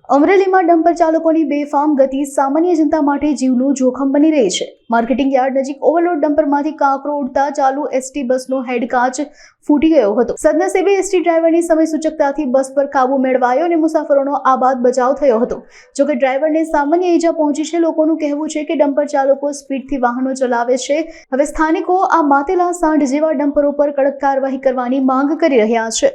અમરેલીમાં ડમ્પર ચાલકોની બેફામ ગતિ સામાન્ય જનતા માટે જીવનું જોખમ બની રહી છે। માર્કેટિંગ યાર્ડ નજીક ઓવરલોડ ડમ્પરમાંથી કાંકરો ઉડતા ચાલુ એસટી બસનો હેડ કાચ ફૂટી ગયો હતો। સદનસીબે એસટી ડ્રાઈવરની સમય સૂચકતાથી બસ પર કાબુ મેળવાયો અને મુસાફરોનો આબાદ બચાવ થયો હતો। જોકે ડ્રાઈવરને સામાન્ય ઈજા પહોંચી છે। લોકોનું કહેવું છે કે ડમ્પર ચાલકો સ્પીડથી વાહનો ચલાવે છે। હવે સ્થાનિકો આ માતેલા સાંઢ જેવા ડમ્પરો પર કડક કાર્યવાહી કરવાની માંગ કરી રહ્યા છે।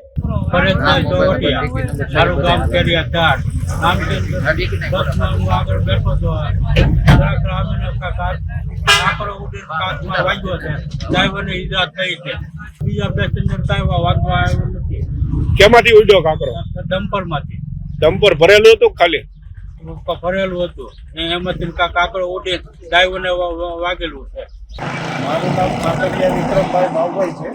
કેમાંથી ઉડ્યો કાંકરો? ડમ્પર માંથી। ડમ્પર ભરેલું હતું ખાલી? ભરેલું હતું, એમાંથી કાંકરો ઉડે ડ્રાઈવરને વાગેલું છે। મારું નામ કાકડિયા વિક્રમભાઈ બાવભાઈ છે।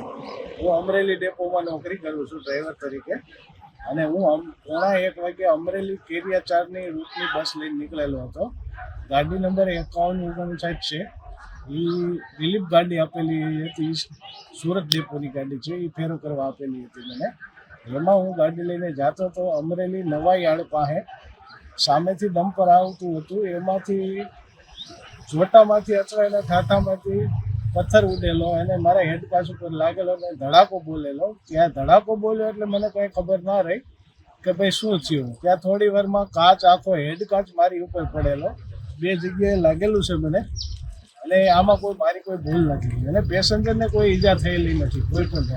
હું અમરેલી ડેપોમાં નોકરી કરું છું ડ્રાઈવર તરીકે, અને હું 1:30 અમરેલી કેરિયા 4ની રૂટની બસ લઈને નીકળેલો હતો। ગાડી નંબર 5159 છે। એ રિલીફ ગાડી આપેલી હતી, સુરત ડેપોની ગાડી છે, એ ફેરો કરવા આપેલી હતી મને। એમાં હું ગાડી લઈને જતો હતો અમરેલી નવા યાર્ડ પાસે, સામેથી ડમ્પર આવતું હતું, એમાંથી જોટામાંથી અથવા એના ઠાઠામાંથી પથ્થર ઉડેલો અને મારા હેડપાસ ઉપર લાગેલો અને ધડાકો બોલેલો। ત્યાં ધડાકો બોલ્યો એટલે મને કંઈ ખબર ના રહી કે ભાઈ શું થયું। ત્યાં થોડી વારમાં કાચ, આખો હેડ કાચ મારી ઉપર પડેલો, 2 જગ્યાએ લાગેલું છે મને, અને આમાં મારી કોઈ ભૂલ નથી, અને પેસેન્જરને કોઈ ઈજા થયેલી નથી કોઈ પણ।